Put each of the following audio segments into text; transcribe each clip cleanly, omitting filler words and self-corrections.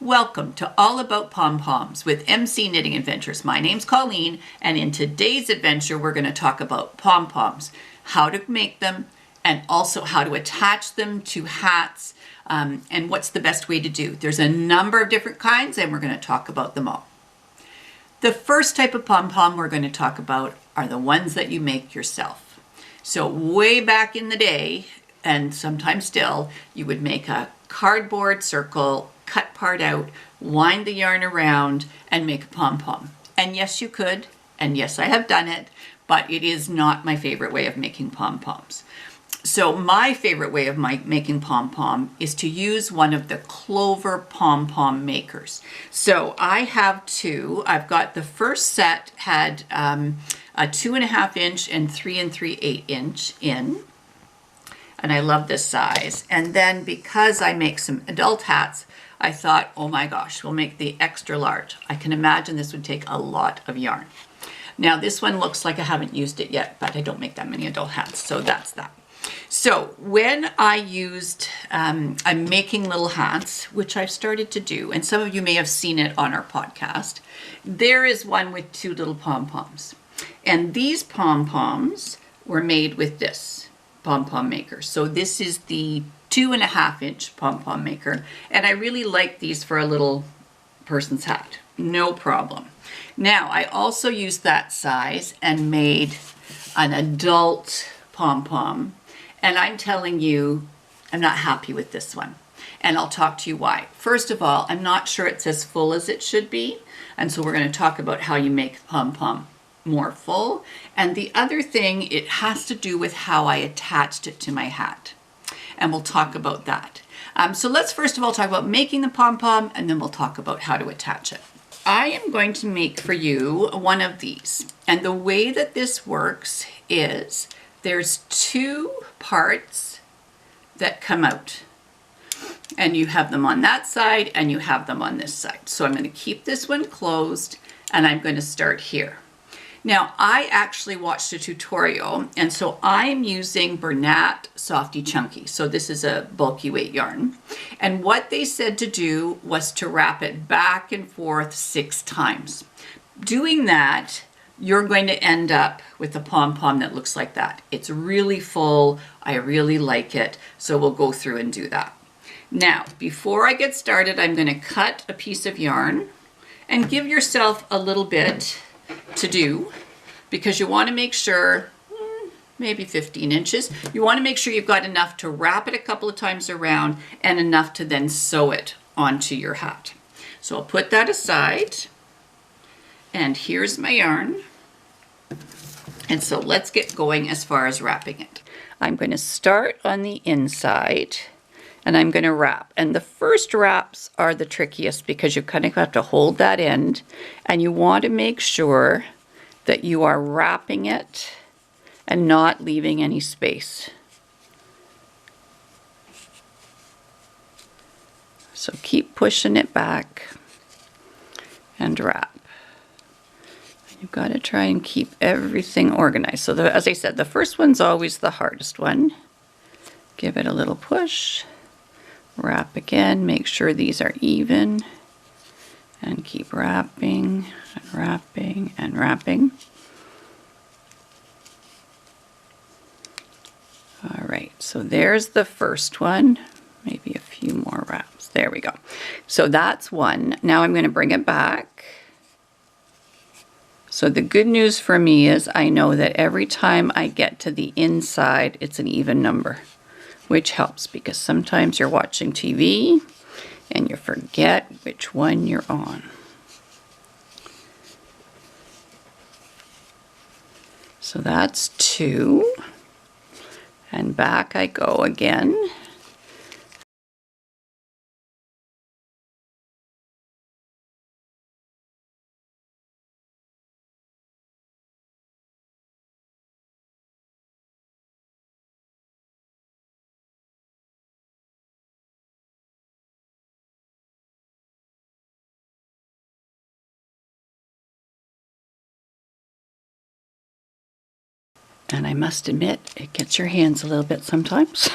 Welcome to All About Pom Poms with MC Knitting Adventures. My name's Colleen, and in today's adventure we're going to talk about pom poms, how to make them, and also how to attach them to hats, and what's the best way to do. There's a number of different kinds, and we're going to talk about them all. The first type of pom pom we're going to talk about are the ones that you make yourself. So way back in the day, and sometimes still, you would make a cardboard circle, cut part out, wind the yarn around, and make a pom-pom. And yes, you could, and yes, I have done it, but it is not my favorite way of making pom-poms. So my favorite way of making pom-pom is to use one of the Clover pom-pom makers. So I have two. I've got the first set had a 2.5 inch and 3 3/8 inch in. And I love this size. And then because I make some adult hats, I thought, oh my gosh, we'll make the extra large. I can imagine this would take a lot of yarn. Now this one looks like I haven't used it yet, but I don't make that many adult hats, so that's that. So when I used, I'm making little hats, which I've started to do, and some of you may have seen it on our podcast. There is one with 2 little pom-poms. And these pom-poms were made with this pom-pom maker. So this is the 2.5 inch pom-pom maker, and I really like these for a little person's hat. No problem. Now I also used that size and made an adult pom-pom, and I'm telling you, I'm not happy with this one, and I'll talk to you why. First of all, I'm not sure it's as full as it should be, and so we're going to talk about how you make pom-pom more full. And the other thing, it has to do with how I attached it to my hat, and we'll talk about that. So let's first of all talk about making the pom-pom, and then we'll talk about how to attach it. I am going to make for you one of these, and the way that this works is there's 2 parts that come out, and you have them on that side and you have them on this side. So I'm going to keep this one closed, and I'm going to start here. Now, I actually watched a tutorial, and so I'm using Bernat Softy Chunky. So this is a bulky weight yarn. And what they said to do was to wrap it back and forth 6 times. Doing that, you're going to end up with a pom-pom that looks like that. It's really full. I really like it. So we'll go through and do that. Now, before I get started, I'm going to cut a piece of yarn and give yourself a little bit to do, because you want to make sure, maybe 15 inches, you want to make sure you've got enough to wrap it a couple of times around and enough to then sew it onto your hat. So I'll put that aside, and here's my yarn. And so let's get going as far as wrapping it. I'm going to start on the inside, and I'm going to wrap. And the first wraps are the trickiest because you kind of have to hold that end, and you want to make sure that you are wrapping it and not leaving any space. So keep pushing it back and wrap. You've got to try and keep everything organized. So as I said, the first one's always the hardest one. Give it a little push. Wrap again, make sure these are even, and keep wrapping and wrapping and wrapping. All right, so there's the first one. Maybe a few more wraps. There we go. So that's one. Now I'm going to bring it back. So the good news for me is I know that every time I get to the inside, it's an even number, which helps because sometimes you're watching TV and you forget which one you're on. So that's 2, and back I go again. And I must admit, it gets your hands a little bit sometimes.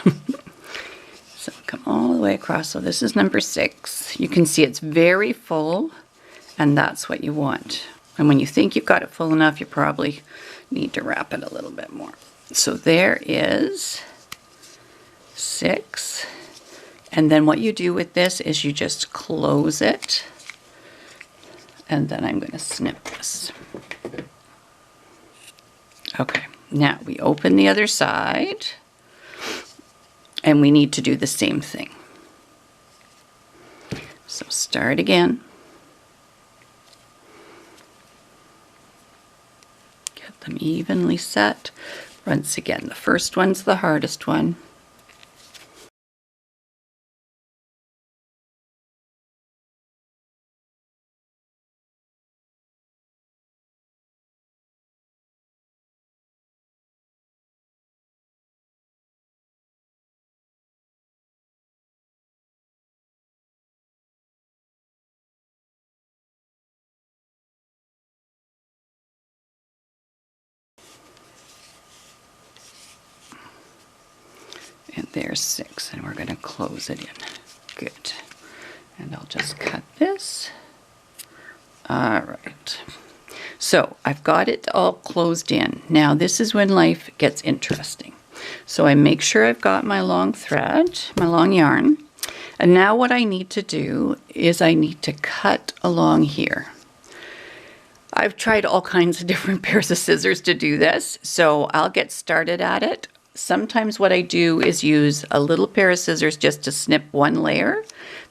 So come all the way across. So this is number 6. You can see it's very full, and that's what you want. And when you think you've got it full enough, you probably need to wrap it a little bit more. So there is 6. And then what you do with this is you just close it. And then I'm going to snip this. Okay, now we open the other side. And we need to do the same thing. So start again. Get them evenly set. Once again, the first one's the hardest one. And there's 6, and we're going to close it in. Good. And I'll just cut this. All right. So I've got it all closed in. Now this is when life gets interesting. So I make sure I've got my long thread, my long yarn. And now what I need to do is I need to cut along here. I've tried all kinds of different pairs of scissors to do this, so I'll get started at it. Sometimes what I do is use a little pair of scissors just to snip one layer.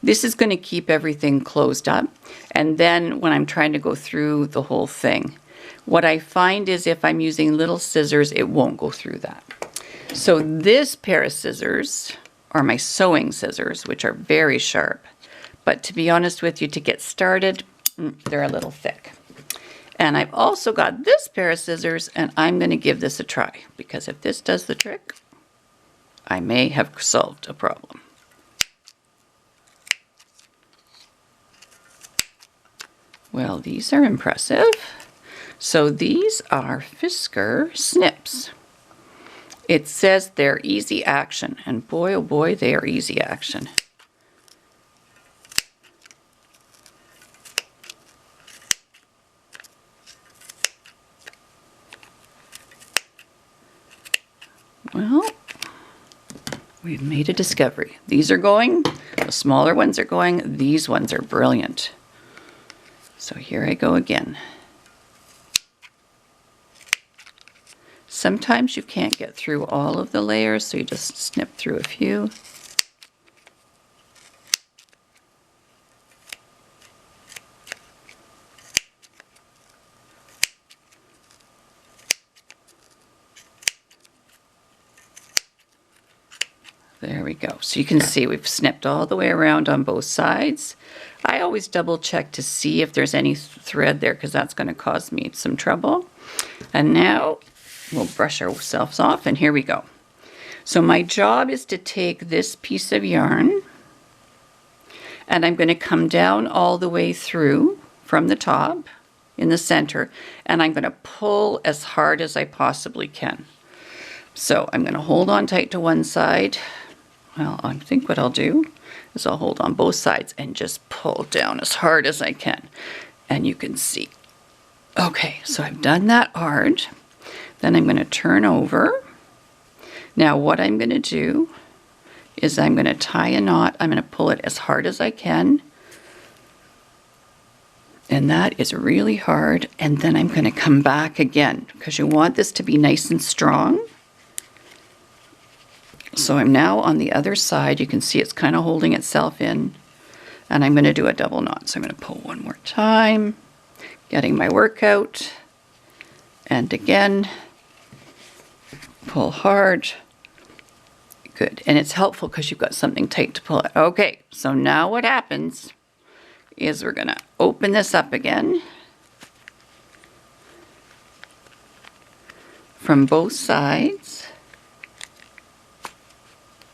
This is going to keep everything closed up. And then when I'm trying to go through the whole thing, what I find is if I'm using little scissors, it won't go through that. So this pair of scissors are my sewing scissors, which are very sharp. But to be honest with you, to get started, they're a little thick. And I've also got this pair of scissors, and I'm going to give this a try, because if this does the trick, I may have solved a problem. Well, these are impressive. So these are Fisker snips. It says they're easy action, and boy, oh boy, they are easy action. Well, we've made a discovery. These are going, the smaller ones are going, these ones are brilliant. So here I go again. Sometimes you can't get through all of the layers, so you just snip through a few. There we go. So you can see we've snipped all the way around on both sides. I always double check to see if there's any thread there, because that's going to cause me some trouble. And now we'll brush ourselves off, and here we go. So my job is to take this piece of yarn, and I'm going to come down all the way through from the top in the center, and I'm going to pull as hard as I possibly can. So I'm going to hold on tight to one side. Well, I think what I'll do is I'll hold on both sides and just pull down as hard as I can. And you can see. Okay, so I've done that hard. Then I'm going to turn over. Now what I'm going to do is I'm going to tie a knot. I'm going to pull it as hard as I can. And that is really hard. And then I'm going to come back again, because you want this to be nice and strong. So I'm now on the other side. You can see it's kind of holding itself in. And I'm going to do a double knot. So I'm going to pull one more time, getting my work out. And again, pull hard. Good. And it's helpful because you've got something tight to pull it. Okay, so now what happens is we're going to open this up again from both sides.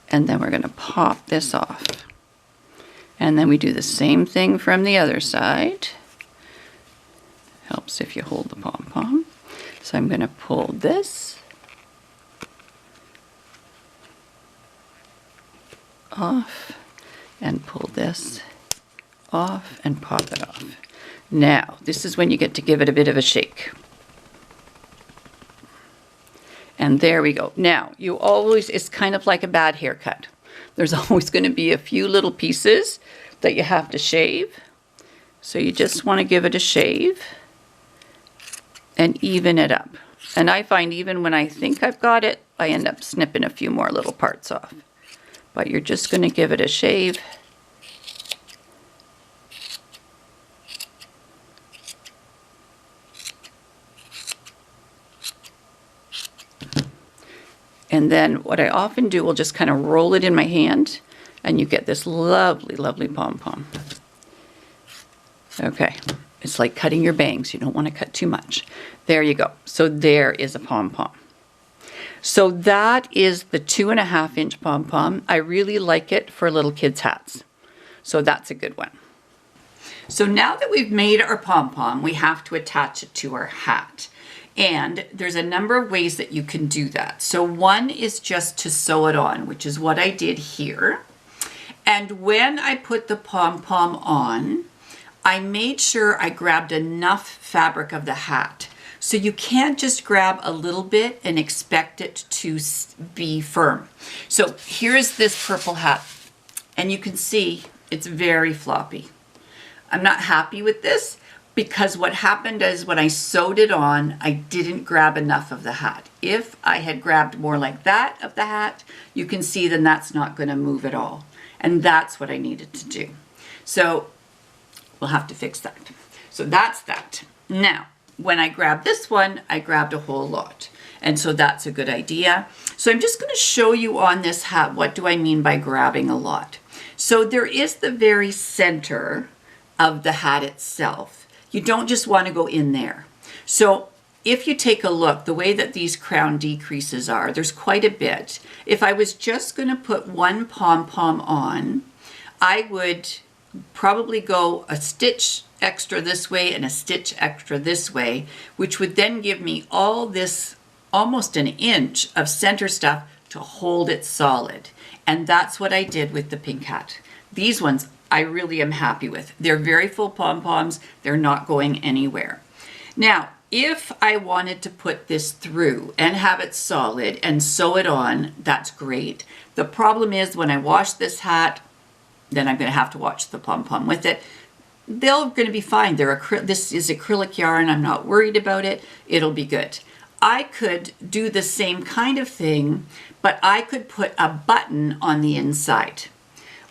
And then we're going to pop this off. And then we do the same thing from the other side. Helps if you hold the pom-pom. So I'm going to pull this off and pull this off and pop it off. Now, this is when you get to give it a bit of a shake. And there we go. Now, you always, it's kind of like a bad haircut. There's always going to be a few little pieces that you have to shave. So you just want to give it a shave and even it up. And I find even when I think I've got it, I end up snipping a few more little parts off. But you're just going to give it a shave. And then what I often do, will just kind of roll it in my hand, and you get this lovely, lovely pom-pom. Okay, it's like cutting your bangs. You don't want to cut too much. There you go. So there is a pom-pom. So that is the 2.5-inch pom-pom. I really like it for little kids' hats. So that's a good one. So now that we've made our pom-pom, we have to attach it to our hat. And there's a number of ways that you can do that. So one is just to sew it on, which is what I did here. And when I put the pom-pom on, I made sure I grabbed enough fabric of the hat. So you can't just grab a little bit and expect it to be firm. So here's this purple hat, and you can see it's very floppy. I'm not happy with this, because what happened is when I sewed it on, I didn't grab enough of the hat. If I had grabbed more like that of the hat, you can see then that's not going to move at all. And that's what I needed to do. So we'll have to fix that. So that's that. Now, when I grabbed this one, I grabbed a whole lot. And so that's a good idea. So I'm just going to show you on this hat, what do I mean by grabbing a lot? So there is the very center of the hat itself. You don't just want to go in there. So if you take a look, the way that these crown decreases are, there's quite a bit. If I was just going to put one pom-pom on, I would probably go a stitch extra this way and a stitch extra this way, which would then give me all this almost an inch of center stuff to hold it solid. And that's what I did with the pink hat. These ones I really am happy with. They're very full pom-poms. They're not going anywhere. Now, if I wanted to put this through and have it solid and sew it on, that's great. The problem is when I wash this hat, then I'm going to have to wash the pom-pom with it. They're going to be fine. This is acrylic yarn. I'm not worried about it. It'll be good. I could do the same kind of thing, but I could put a button on the inside.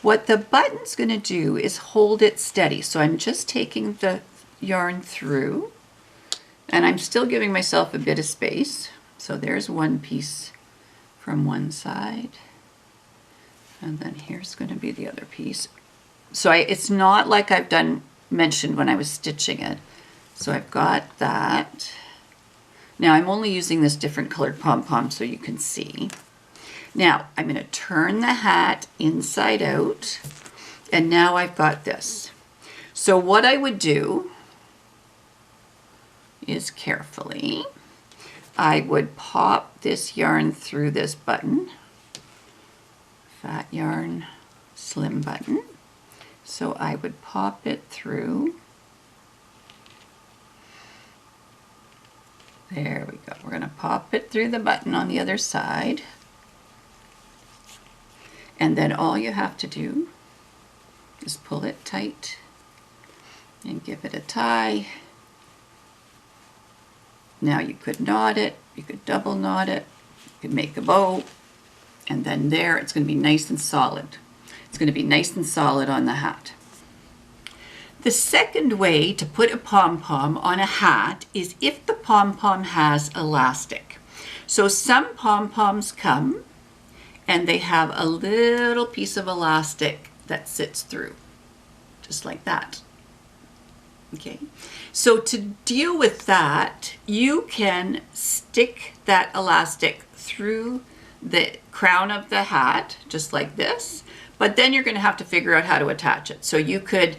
What the button's going to do is hold it steady. So I'm just taking the yarn through, and I'm still giving myself a bit of space. So there's one piece from one side, and then here's going to be the other piece. So it's not like I've mentioned when I was stitching it. So I've got that. Now I'm only using this different colored pom-pom so you can see. Now, I'm going to turn the hat inside out, and now I've got this. So what I would do is carefully, I would pop this yarn through this button, fat yarn, slim button. So I would pop it through. There we go. We're going to pop it through the button on the other side. And then all you have to do is pull it tight and give it a tie. Now you could knot it, you could double knot it, you could make a bow, and then there it's going to be nice and solid. It's going to be nice and solid on the hat. The second way to put a pom-pom on a hat is if the pom-pom has elastic. So some pom-poms come and they have a little piece of elastic that sits through, just like that. Okay, so to deal with that, you can stick that elastic through the crown of the hat, just like this, but then you're going to have to figure out how to attach it. So you could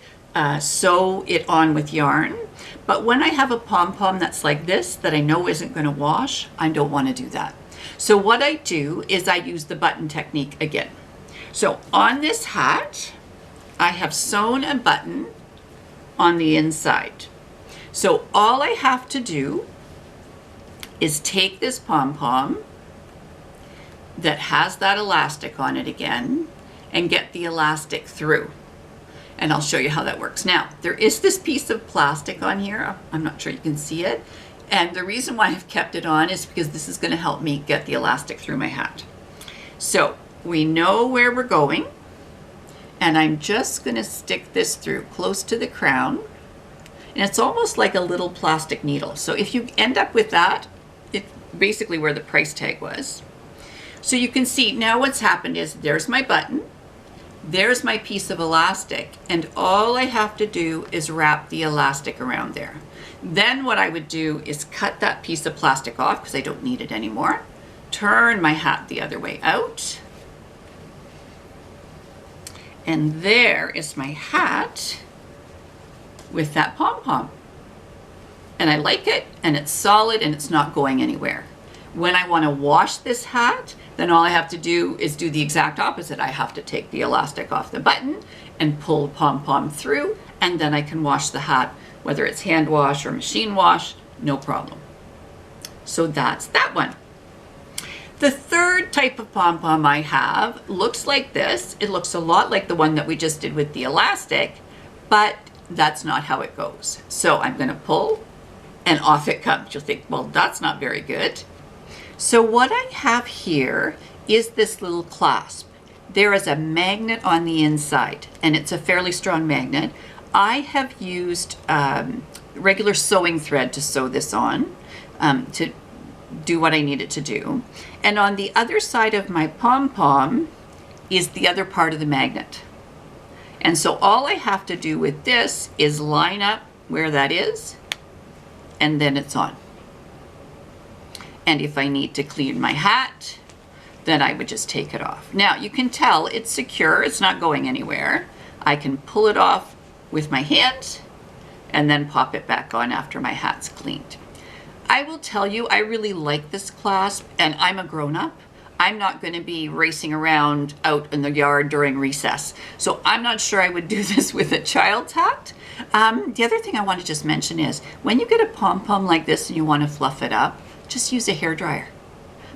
sew it on with yarn, but when I have a pom-pom that's like this, that I know isn't going to wash, I don't want to do that. So what I do is I use the button technique again. So on this hat, I have sewn a button on the inside. So all I have to do is take this pom-pom that has that elastic on it again and get the elastic through. And I'll show you how that works. Now, there is this piece of plastic on here. I'm not sure you can see it. And the reason why I've kept it on is because this is going to help me get the elastic through my hat. So we know where we're going. And I'm just going to stick this through close to the crown. And it's almost like a little plastic needle. So if you end up with that, it's basically where the price tag was. So you can see now what's happened is there's my button. There's my piece of elastic, and all I have to do is wrap the elastic around there. Then what I would do is cut that piece of plastic off because I don't need it anymore. Turn my hat the other way out. And there is my hat with that pom-pom. And I like it, and it's solid, and it's not going anywhere. When I want to wash this hat, then all I have to do is do the exact opposite. I have to take the elastic off the button and pull pom-pom through, and then I can wash the hat, whether it's hand wash or machine wash, no problem. So that's that one. The third type of pom-pom I have looks like this. It looks a lot like the one that we just did with the elastic, but that's not how it goes. So I'm going to pull, and off it comes. You'll think, well, that's not very good. So what I have here is this little clasp. There is a magnet on the inside, and it's a fairly strong magnet. I have used regular sewing thread to sew this on to do what I need it to do. And on the other side of my pom-pom is the other part of the magnet. And so all I have to do with this is line up where that is, and then it's on. And if I need to clean my hat, then I would just take it off. Now you can tell it's secure, it's not going anywhere. I can pull it off with my hand and then pop it back on after my hat's cleaned. I will tell you, I really like this clasp, and I'm a grown-up. I'm not going to be racing around out in the yard during recess. So I'm not sure I would do this with a child's hat. The other thing I want to just mention is when you get a pom-pom like this and you want to fluff it up, just use a hairdryer,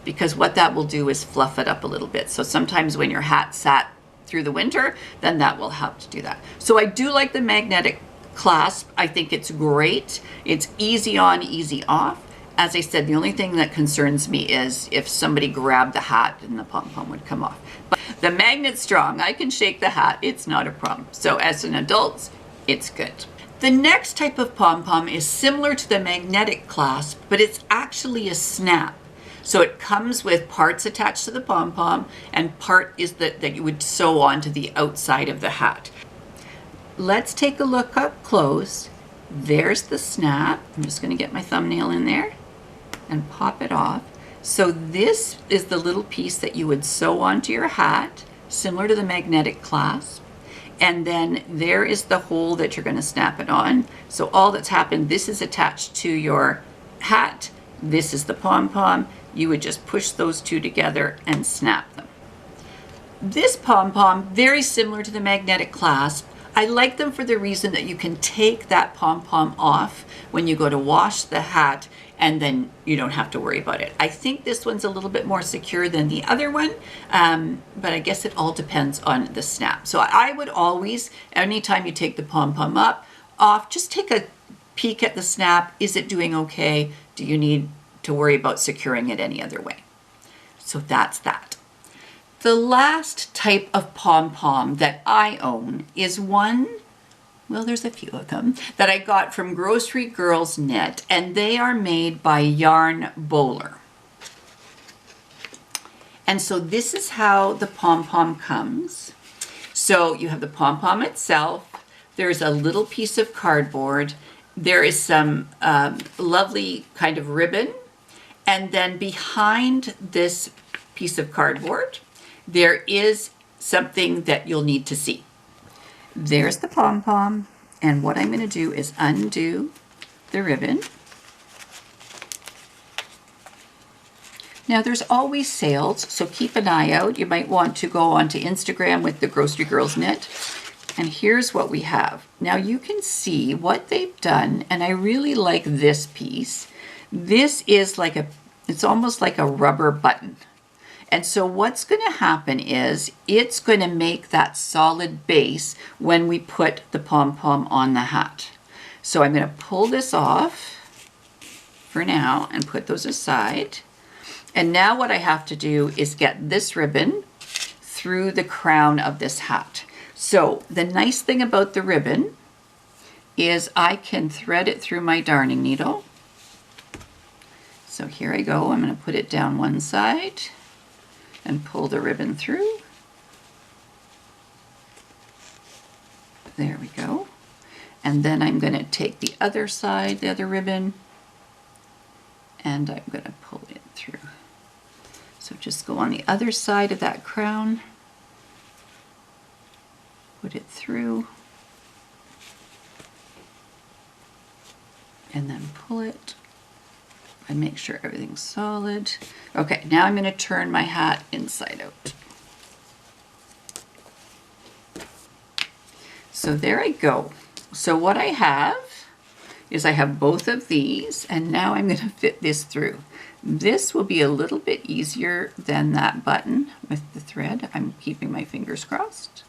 because what that will do is fluff it up a little bit. So sometimes when your hat sat through the winter, then that will help to do that. So I do like the magnetic clasp. I think it's great. It's easy on, easy off. As I said, the only thing that concerns me is if somebody grabbed the hat and the pom-pom would come off. But the magnet's strong. I can shake the hat. It's not a problem. So as an adult, it's good. The next type of pom-pom is similar to the magnetic clasp, but it's actually a snap. So it comes with parts attached to the pom-pom, and part is that you would sew onto the outside of the hat. Let's take a look up close. There's the snap. I'm just going to get my thumbnail in there and pop it off. So this is the little piece that you would sew onto your hat, similar to the magnetic clasp. And then there is the hole that you're going to snap it on. So all that's happened, this is attached to your hat. This is the pom-pom. You would just push those two together and snap them. This pom-pom, very similar to the magnetic clasp. I like them for the reason that you can take that pom-pom off when you go to wash the hat, and then you don't have to worry about it. I think this one's a little bit more secure than the other one, but I guess it all depends on the snap. So I would always, anytime you take the pom-pom off, just take a peek at the snap. Is it doing okay? Do you need to worry about securing it any other way? So that's that. The last type of pom-pom that I own is one, well, there's a few of them, that I got from Grocery Girls Knit, and they are made by Yarn Bowler. And so this is how the pom-pom comes. So you have the pom-pom itself, there's a little piece of cardboard, there is some lovely kind of ribbon, and then behind this piece of cardboard, there is something that you'll need to see. There's the pom-pom, and what I'm going to do is undo the ribbon. Now there's always sales, so keep an eye out. You might want to go onto Instagram with the Grocery Girls Knit. And here's what we have. Now you can see what they've done, and I really like this piece. This is like it's almost like a rubber button. And so what's going to happen is it's going to make that solid base when we put the pom pom on the hat. So I'm going to pull this off for now and put those aside. And now what I have to do is get this ribbon through the crown of this hat. So the nice thing about the ribbon is I can thread it through my darning needle. So here I go. I'm going to put it down one side and pull the ribbon through. There we go. And then I'm going to take the other side, the other ribbon, and I'm going to pull it through. So just go on the other side of that crown, put it through, and then pull it and make sure everything's solid. Okay, now I'm going to turn my hat inside out. So there I go. So what I have is I have both of these, and now I'm going to fit this through. This will be a little bit easier than that button with the thread. I'm keeping my fingers crossed.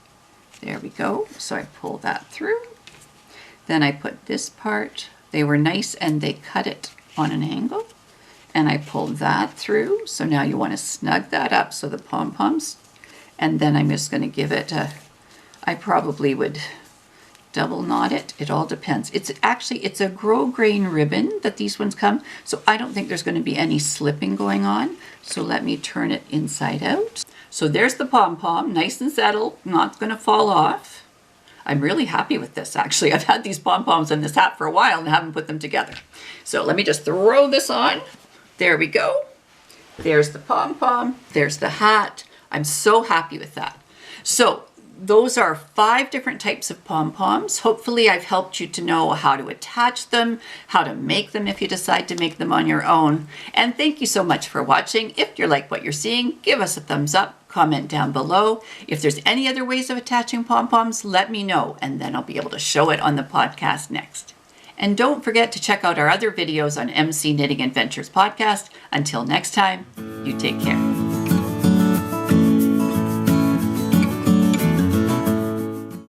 There we go. So I pull that through. Then I put this part. They were nice and they cut it on an angle, and I pulled that through. So now you want to snug that up so the pom-poms, and then I'm just going to give it a, I probably would double knot it. It all depends. It's a grosgrain ribbon that these ones come, so I don't think there's going to be any slipping going on. So let me turn it inside out. So there's the pom-pom, nice and settled, not going to fall off. I'm really happy with this, actually. I've had these pom-poms in this hat for a while and haven't put them together. So let me just throw this on. There we go. There's the pom-pom. There's the hat. I'm so happy with that. So those are 5 different types of pom-poms. Hopefully I've helped you to know how to attach them, how to make them if you decide to make them on your own. And thank you so much for watching. If you like what you're seeing, give us a thumbs up. Comment down below. If there's any other ways of attaching pom-poms, let me know, and then I'll be able to show it on the podcast next. And don't forget to check out our other videos on MC Knitting Adventures podcast. Until next time, you take care.